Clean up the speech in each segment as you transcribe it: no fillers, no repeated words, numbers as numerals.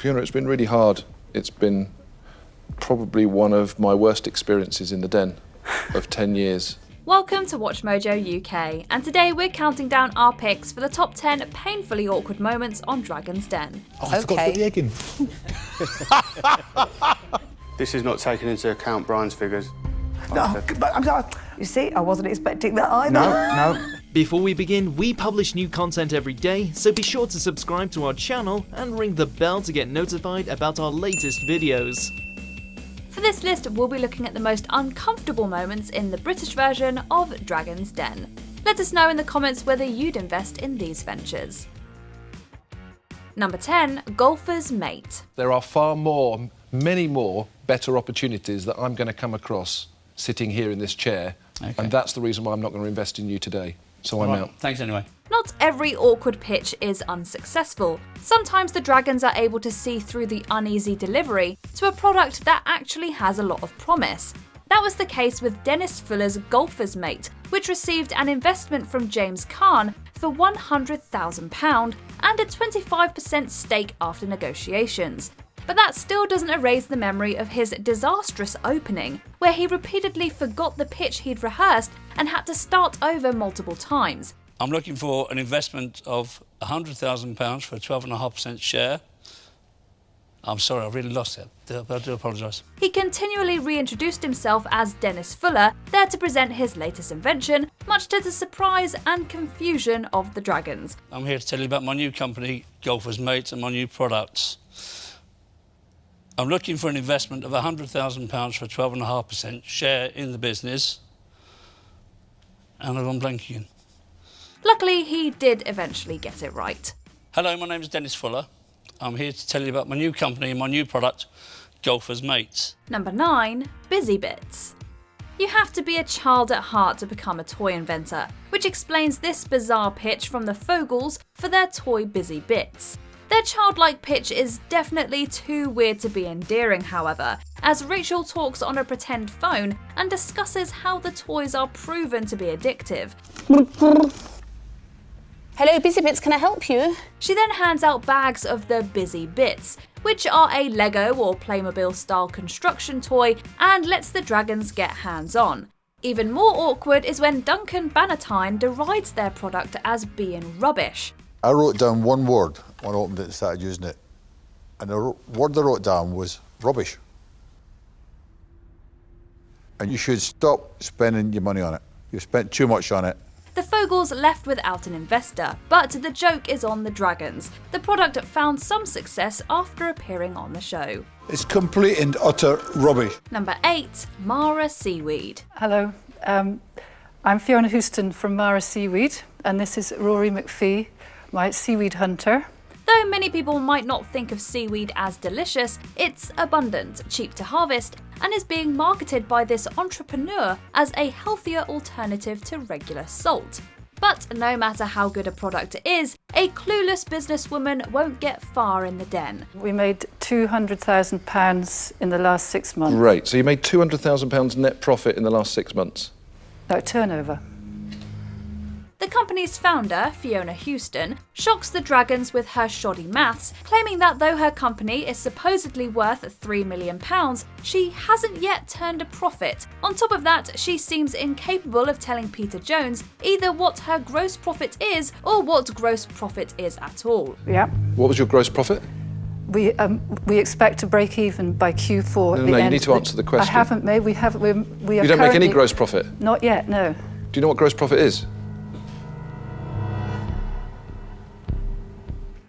Fiona, it's been really hard. It's been probably one of my worst experiences in the den of 10 years. Welcome to WatchMojo UK, and today we're counting down our picks for the top 10 painfully awkward moments on Dragon's Den. Oh, I forgot to put the egg in. This is not taking into account Brian's figures. No, but I'm sorry. You see, I wasn't expecting that either. No. Before we begin, we publish new content every day, so be sure to subscribe to our channel and ring the bell to get notified about our latest videos. For this list, we'll be looking at the most uncomfortable moments in the British version of Dragon's Den. Let us know in the comments whether you'd invest in these ventures. Number 10, Golfer's Mate. There are many more better opportunities that I'm going to come across sitting here in this chair, and that's the reason why I'm not going to invest in you today. So I'm out. Thanks anyway. Not every awkward pitch is unsuccessful. Sometimes the Dragons are able to see through the uneasy delivery to a product that actually has a lot of promise. That was the case with Dennis Fuller's Golfer's Mate, which received an investment from James Caan for £100,000 and a 25% stake after negotiations. But that still doesn't erase the memory of his disastrous opening, where he repeatedly forgot the pitch he'd rehearsed and had to start over multiple times. I'm looking for an investment of £100,000 for a 12.5% share. I'm sorry, I really lost it. I do apologise. He continually reintroduced himself as Dennis Fuller, there to present his latest invention, much to the surprise and confusion of the Dragons. I'm here to tell you about my new company, Golfer's Mate, and my new products. I'm looking for an investment of £100,000 for a 12.5% share in the business. And I've gone blank again. Luckily, he did eventually get it right. Hello, my name is Dennis Fuller. I'm here to tell you about my new company and my new product, Golfer's Mate. Number 9, Busy Bits. You have to be a child at heart to become a toy inventor, which explains this bizarre pitch from the Fogels for their toy Busy Bits. Their childlike pitch is definitely too weird to be endearing, however, as Rachel talks on a pretend phone and discusses how the toys are proven to be addictive. Hello, Busy Bits, can I help you? She then hands out bags of the Busy Bits, which are a Lego or Playmobil-style construction toy, and lets the Dragons get hands-on. Even more awkward is when Duncan Bannatyne derides their product as being rubbish. I wrote down one word when I opened it and started using it. And the word I wrote down was rubbish. And you should stop spending your money on it. You've spent too much on it. The Fogels left without an investor, but the joke is on the Dragons. The product found some success after appearing on the show. It's complete and utter rubbish. Number 8, Mara Seaweed. Hello, I'm Fiona Houston from Mara Seaweed, and this is Rory McPhee, my seaweed hunter. Though many people might not think of seaweed as delicious, it's abundant, cheap to harvest, and is being marketed by this entrepreneur as a healthier alternative to regular salt. But no matter how good a product is, a clueless businesswoman won't get far in the den. We made £200,000 in the last 6 months. Great, so you made £200,000 net profit in the last 6 months? No, turnover. The company's founder, Fiona Houston, shocks the Dragons with her shoddy maths, claiming that though her company is supposedly worth £3 million, she hasn't yet turned a profit. On top of that, she seems incapable of telling Peter Jones either what her gross profit is or what gross profit is at all. Yeah. What was your gross profit? We expect to break even by Q4. No, you need to answer the question. I haven't made. We are. You don't make any gross profit? Not yet, no. Do you know what gross profit is?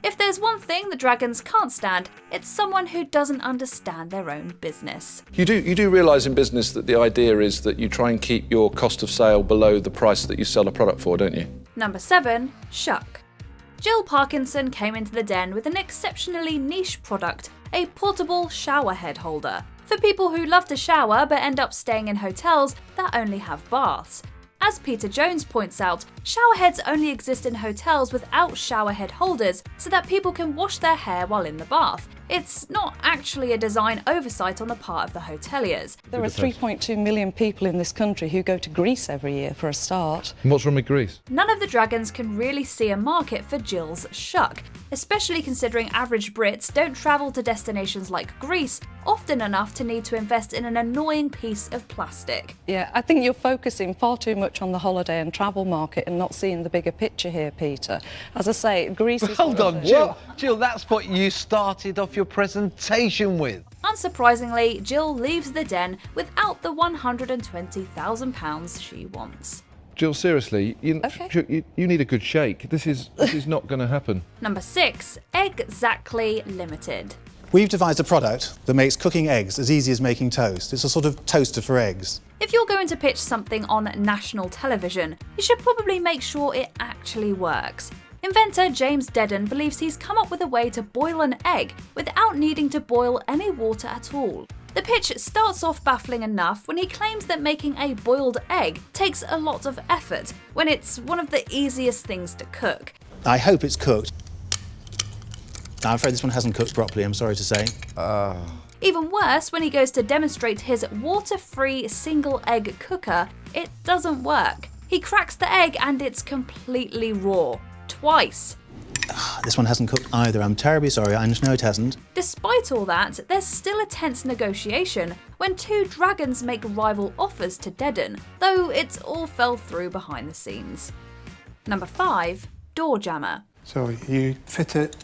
If there's one thing the Dragons can't stand, it's someone who doesn't understand their own business. You do realise in business that the idea is that you try and keep your cost of sale below the price that you sell a product for, don't you? Number 7, Shuck. Jill Parkinson came into the den with an exceptionally niche product, a portable shower head holder. For people who love to shower but end up staying in hotels that only have baths. As Peter Jones points out, showerheads only exist in hotels without showerhead holders so that people can wash their hair while in the bath. It's not actually a design oversight on the part of the hoteliers. There are 3.2 million people in this country who go to Greece every year for a start. And what's wrong with Greece? None of the Dragons can really see a market for Jill's Shuck. especially considering average Brits don't travel to destinations like Greece often enough to need to invest in an annoying piece of plastic. Yeah, I think you're focusing far too much on the holiday and travel market and not seeing the bigger picture here, Peter. As I say, Greece is... Hold on, Jill. Jill, that's what you started off your presentation with. Unsurprisingly, Jill leaves the den without the £120,000 she wants. Jill, seriously, you need a good shake. This is not going to happen. Number 6, Egg-Zactly Limited. We've devised a product that makes cooking eggs as easy as making toast. It's a sort of toaster for eggs. If you're going to pitch something on national television, you should probably make sure it actually works. Inventor James Dedden believes he's come up with a way to boil an egg without needing to boil any water at all. The pitch starts off baffling enough when he claims that making a boiled egg takes a lot of effort, when it's one of the easiest things to cook. I hope it's cooked. I'm afraid this one hasn't cooked properly, I'm sorry to say. Even worse, when he goes to demonstrate his water-free single egg cooker, it doesn't work. He cracks the egg and it's completely raw. Twice. This one hasn't cooked either. I'm terribly sorry. I know it hasn't. Despite all that, there's still a tense negotiation when two dragons make rival offers to Dedden, though it all fell through behind the scenes. Number 5, Door Jammer. So you fit it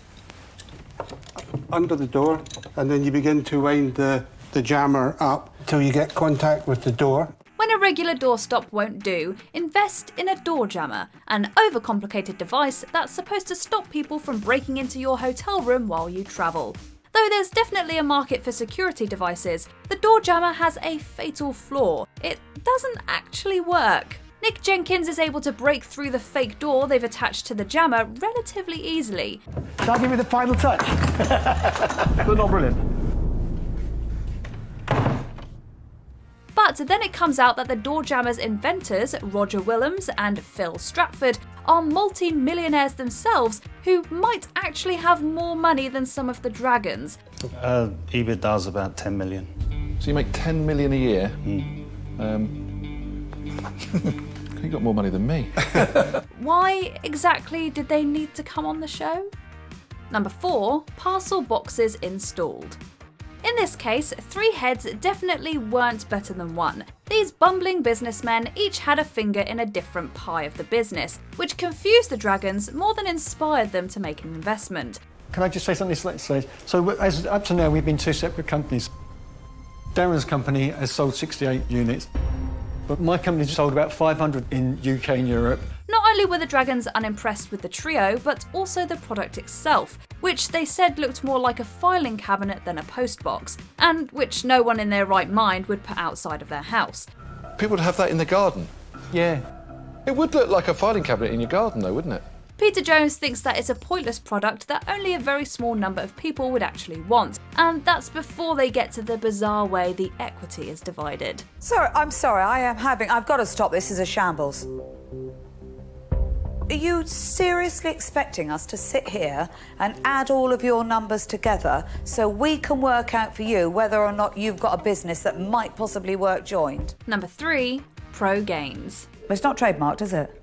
under the door, and then you begin to wind the jammer up till you get contact with the door. When a regular doorstop won't do, invest in a door jammer, an overcomplicated device that's supposed to stop people from breaking into your hotel room while you travel. Though there's definitely a market for security devices, the door jammer has a fatal flaw. It doesn't actually work. Nick Jenkins is able to break through the fake door they've attached to the jammer relatively easily. Shall I give you the final touch? But not brilliant. But then it comes out that the door jammer's inventors, Roger Willems and Phil Stratford, are multi-millionaires themselves who might actually have more money than some of the dragons. EBITDA's about 10 million. So you make 10 million a year? You got more money than me. Why exactly did they need to come on the show? Number 4, parcel boxes installed. In this case, 3 heads definitely weren't better than one. These bumbling businessmen each had a finger in a different pie of the business, which confused the dragons more than inspired them to make an investment. Can I just say something slightly? So up to now, we've been 2 separate companies. Darren's company has sold 68 units, but my company's sold about 500 in UK and Europe. Not only were the dragons unimpressed with the trio, but also the product itself, which they said looked more like a filing cabinet than a postbox, and which no one in their right mind would put outside of their house. People would have that in the garden. Yeah. It would look like a filing cabinet in your garden though, wouldn't it? Peter Jones thinks that it's a pointless product that only a very small number of people would actually want, and that's before they get to the bizarre way the equity is divided. Sorry, I'm sorry, I've got to stop, this is a shambles. Are you seriously expecting us to sit here and add all of your numbers together so we can work out for you whether or not you've got a business that might possibly work joint? Number 3, Pro Gains. It's not trademarked, is it?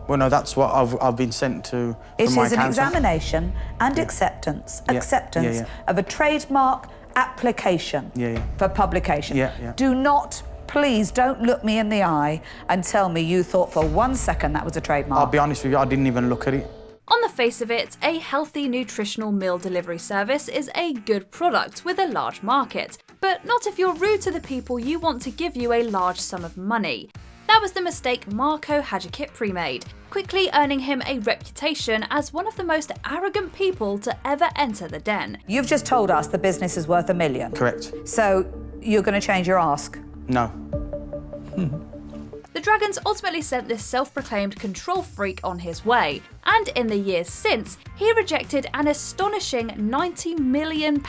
Well, no, that's what I've been sent to. It from my is an accountant. examination and acceptance of a trademark application for publication. Do not, please don't look me in the eye and tell me you thought for 1 second that was a trademark. I'll be honest with you, I didn't even look at it. On the face of it, a healthy nutritional meal delivery service is a good product with a large market, but not if you're rude to the people you want to give you a large sum of money. That was the mistake Marco Hadjikypri made, quickly earning him a reputation as one of the most arrogant people to ever enter the den. You've just told us the business is worth $1 million. Correct. So you're going to change your ask? No. The dragons ultimately sent this self-proclaimed control freak on his way, and in the years since, he rejected an astonishing £90 million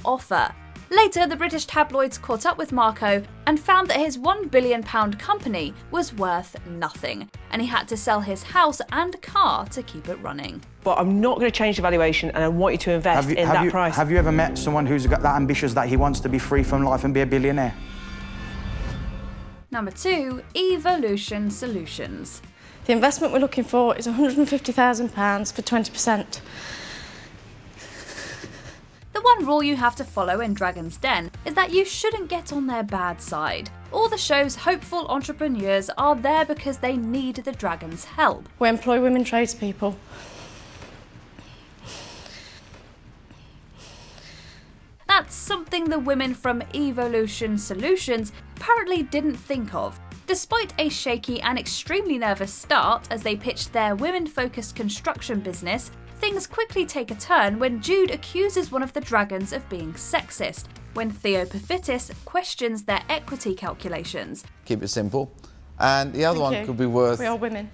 offer. Later, the British tabloids caught up with Marco and found that his £1 billion company was worth nothing, and he had to sell his house and car to keep it running. But I'm not going to change the valuation, and I want you to invest in that price. Have you ever met someone who's got that ambitious that he wants to be free from life and be a billionaire? Number 2, Evolution Solutions. The investment we're looking for is £150,000 for 20%. The one rule you have to follow in Dragon's Den is that you shouldn't get on their bad side. All the show's hopeful entrepreneurs are there because they need the dragon's help. We employ women tradespeople. That's something the women from Evolution Solutions apparently didn't think of. Despite a shaky and extremely nervous start as they pitched their women-focused construction business, things quickly take a turn when Jude accuses one of the dragons of being sexist, when Theo Paphitis questions their equity calculations. Keep it simple. And the other one could be worth... We are women.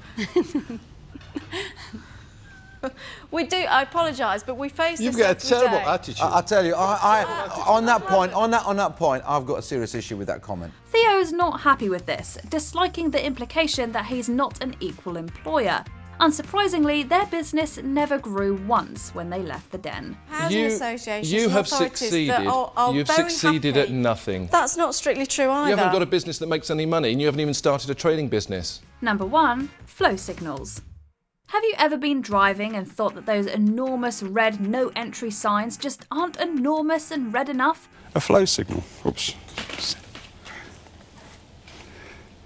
We do, I apologise, but we face this You've got a terrible day. attitude. I tell you, on that point, I've got a serious issue with that comment. Theo is not happy with this, disliking the implication that he's not an equal employer. Unsurprisingly, their business never grew once when they left the den. Housing associations You and have authorities succeeded. that are You've very succeeded happy. at nothing. That's not strictly true either. You haven't got a business that makes any money, and you haven't even started a trading business. Number 1. Flow signals. Have you ever been driving and thought that those enormous red no entry signs just aren't enormous and red enough? A flow signal. Oops.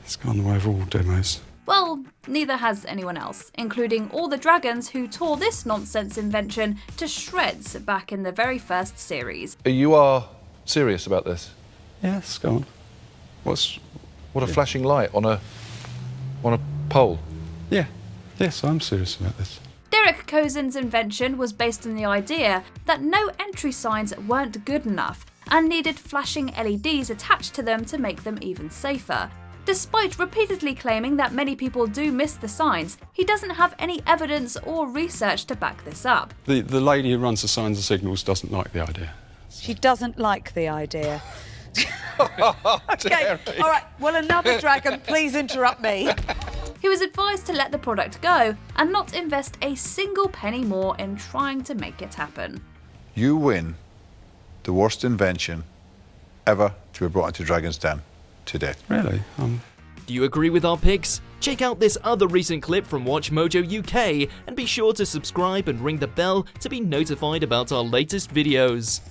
It's gone the way of all demos. Well, neither has anyone else, including all the dragons who tore this nonsense invention to shreds back in the very first series. You are serious about this? Yes, go on. What a flashing light on a pole. Yeah. Yes, I'm serious about this. Derek Cozen's invention was based on the idea that no entry signs weren't good enough and needed flashing LEDs attached to them to make them even safer. Despite repeatedly claiming that many people do miss the signs, he doesn't have any evidence or research to back this up. The lady who runs the signs and signals doesn't like the idea. She doesn't like the idea. Okay, all right, well, another dragon, please interrupt me. He was advised to let the product go and not invest a single penny more in trying to make it happen. You win the worst invention ever to be brought into Dragon's Den today. Really? Do you agree with our picks? Check out this other recent clip from WatchMojo UK and be sure to subscribe and ring the bell to be notified about our latest videos.